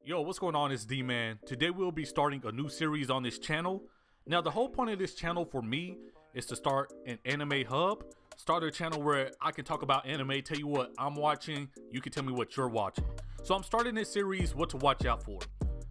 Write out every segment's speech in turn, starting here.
Yo, what's going on? It's D-Man. Today we'll be starting a new series on this channel. Now, the whole point of this channel for me is to start an anime hub. Start a channel where I can talk about anime, tell you what I'm watching, you can tell me what you're watching. So I'm starting this series, what to watch out for.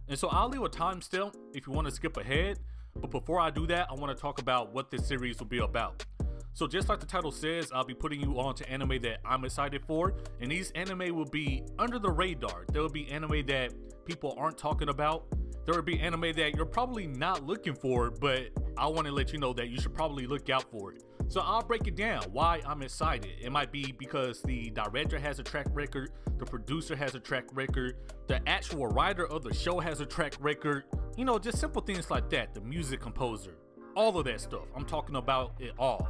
And so I'll leave a timestamp if you want to skip ahead. But before I do that, I want to talk about what this series will be about. So just like the title says, I'll be putting you on to anime that I'm excited for. And these anime will be under the radar. There will be anime that people aren't talking about. There will be anime that you're probably not looking for, but I want to let you know that you should probably look out for it. So I'll break it down why I'm excited. It might be because the director has a track record, the producer has a track record, the actual writer of the show has a track record, you know, just simple things like that, the music composer, all of that stuff. I'm talking about it all.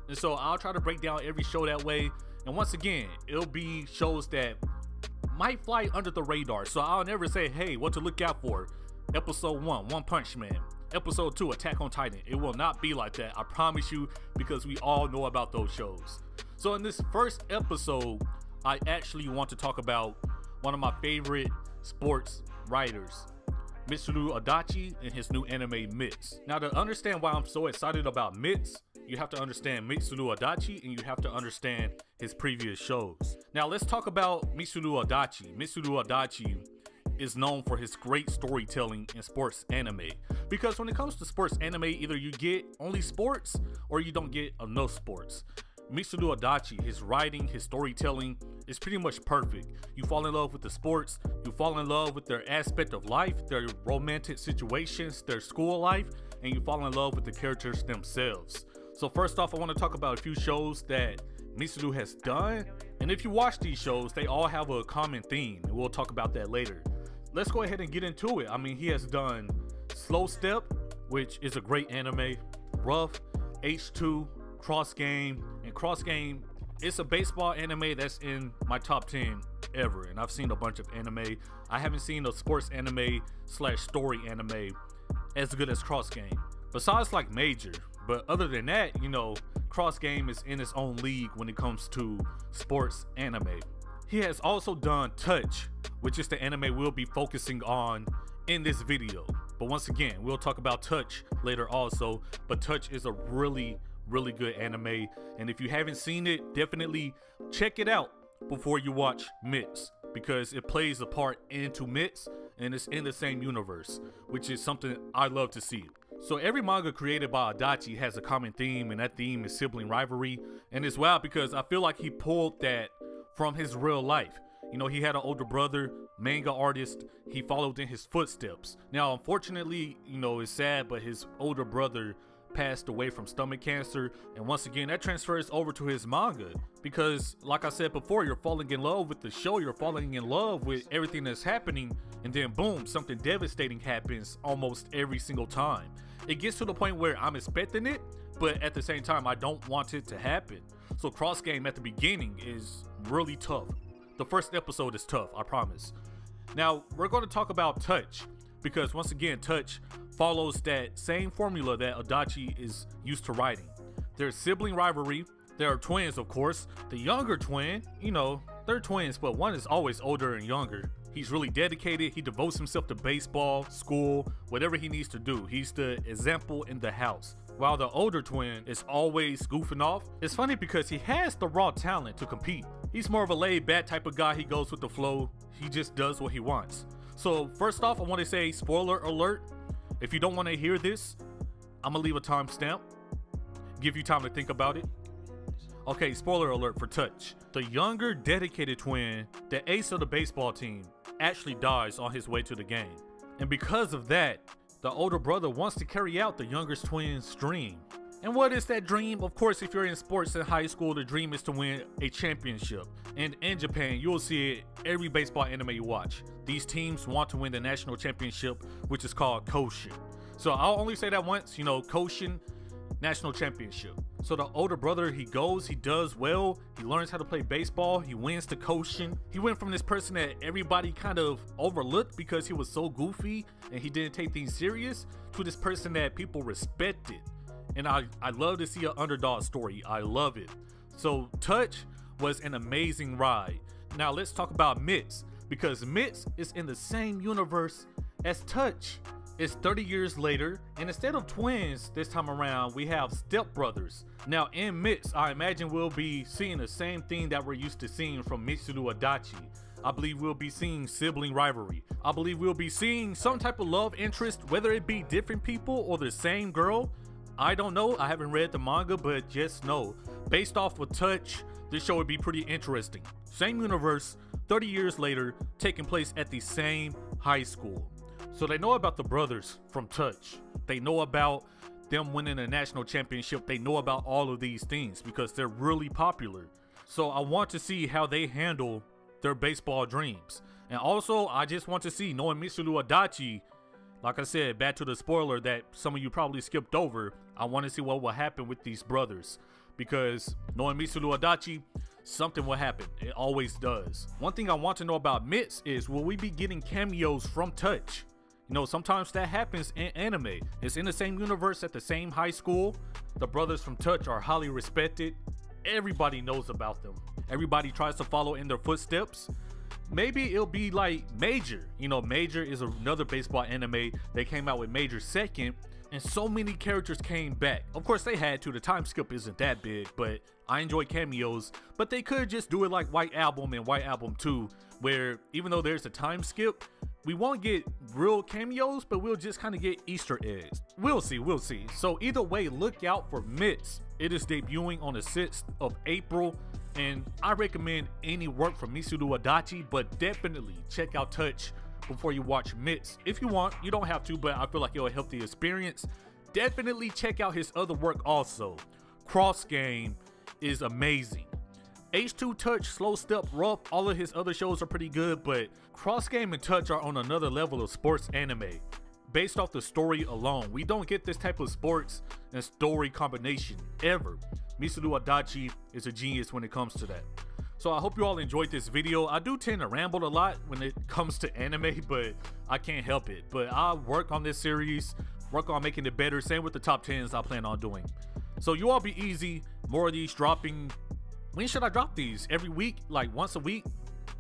And so I'll try to break down every show that way. And once again, it'll be shows that might fly under the radar. So I'll never say, hey, what to look out for. Episode 1, One Punch Man. Episode 2, Attack on Titan. It will not be like that, I promise you, because we all know about those shows. So in this first episode, I actually want to talk about one of my favorite sports writers, Mitsuru Adachi, and his new anime Mits. Now, to understand why I'm so excited about Mits, you have to understand Mitsuru Adachi and you have to understand his previous shows. Now let's talk about Mitsuru Adachi. Mitsuru Adachi is known for his great storytelling in sports anime. Because when it comes to sports anime, either you get only sports or you don't get enough sports. Mitsuru Adachi, his writing, his storytelling is pretty much perfect. You fall in love with the sports, you fall in love with their aspect of life, their romantic situations, their school life, and you fall in love with the characters themselves. So first off, I want to talk about a few shows that Mitsuru has done. And if you watch these shows, they all have a common theme, and we'll talk about that later. Let's go ahead and get into it. I mean, he has done Slow Step, which is a great anime, Rough, H2, Cross Game, and Cross Game, it's a baseball anime that's in my top 10 ever, and I've seen a bunch of anime. I haven't seen a sports anime / story anime as good as Cross Game, besides like Major. But other than that, you know, Cross Game is in its own league when it comes to sports anime. He has also done Touch, which is the anime we'll be focusing on in this video. But once again, we'll talk about Touch later also, but Touch is a really good anime, and if you haven't seen it, definitely check it out before you watch Mits, because it plays a part into Mits and it's in the same universe, which is something I love to see. So every manga created by Adachi has a common theme, and that theme is sibling rivalry. And it's wild because I feel like he pulled that from his real life. You know, he had an older brother, manga artist. He followed in his footsteps. Now, unfortunately, you know, it's sad, but his older brother passed away from stomach cancer, and once again that transfers over to his manga, because like I said before, you're falling in love with the show, you're falling in love with everything that's happening, and then boom, something devastating happens almost every single time. It gets to the point where I'm expecting it, but at the same time I don't want it to happen. So Cross Game at the beginning is really tough. The first episode is tough, I promise. Now we're going to talk about Touch, because once again, Touch follows that same formula that Adachi is used to writing. There's sibling rivalry, there are twins of course. The younger twin, you know, they're twins, but one is always older and younger. He's really dedicated, he devotes himself to baseball, school, whatever he needs to do. He's the example in the house. While the older twin is always goofing off. It's funny because he has the raw talent to compete. He's more of a laid back type of guy, he goes with the flow, he just does what he wants. So first off, I want to say spoiler alert. If you don't want to hear this, I'm gonna leave a timestamp, give you time to think about it. Okay, spoiler alert for Touch. The younger dedicated twin, the ace of the baseball team, actually dies on his way to the game. And because of that, the older brother wants to carry out the younger twin's dream. And what is that dream? Of course, if you're in sports in high school, the dream is to win a championship. And in Japan, you'll see it every baseball anime you watch. These teams want to win the national championship, which is called Koshin. So I'll only say that once, you know, Koshin, national championship. So the older brother, he goes, he does well, he learns how to play baseball, he wins the Koshin. He went from this person that everybody kind of overlooked because he was so goofy and he didn't take things serious, to this person that people respected. And I love to see an underdog story. I love it. So Touch was an amazing ride. Now let's talk about Mits. because Mits is in the same universe as Touch. It's 30 years later, and instead of twins this time around, we have stepbrothers. Now in Mits, I imagine we'll be seeing the same thing that we're used to seeing from Mitsuru Adachi. I believe we'll be seeing sibling rivalry. I believe we'll be seeing some type of love interest, whether it be different people or the same girl. I don't know, I haven't read the manga, but just know, based off of Touch, this show would be pretty interesting. Same universe, 30 years later, taking place at the same high school. So they know about the brothers from Touch. They know about them winning a national championship. They know about all of these things because they're really popular. So I want to see how they handle their baseball dreams. And also, I just want to see, knowing Mitsuru Adachi, like I said, back to the spoiler that some of you probably skipped over, I want to see what will happen with these brothers. Because knowing Mitsuru Adachi, something will happen. It always does. One thing I want to know about Mits is, will we be getting cameos from Touch? You know, sometimes that happens in anime. It's in the same universe at the same high school. The brothers from Touch are highly respected. Everybody knows about them. Everybody tries to follow in their footsteps. Maybe it'll be like Major. You know, Major is another baseball anime. They came out with Major second, and so many characters came back. Of course, they had to. The time skip isn't that big, but I enjoy cameos. But they could just do it like White Album and White Album 2, where even though there's a time skip, we won't get real cameos, but we'll just kind of get Easter eggs. We'll see. So either way, look out for Mits. It is debuting on the 6th of April, and I recommend any work from Mitsuru Adachi, but definitely check out Touch before you watch Mits. If you want, you don't have to, but I feel like it'll help the experience. Definitely check out his other work also. Cross Game is amazing. H2 Touch, Slow Step, Rough, all of his other shows are pretty good, but Cross Game and Touch are on another level of sports anime. Based off the story alone, we don't get this type of sports and story combination ever. Mitsuru Adachi is a genius when it comes to that. So I hope you all enjoyed this video. I do tend to ramble a lot when it comes to anime, but I can't help it. But I'll work on this series, work on making it better. Same with the top 10s I plan on doing. So you all be easy. More of these dropping. When should I drop these? Every week? Like once a week?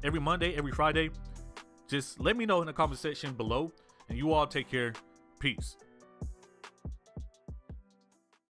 Every Monday? Every Friday? Just let me know in the comment section below. And you all take care. Peace.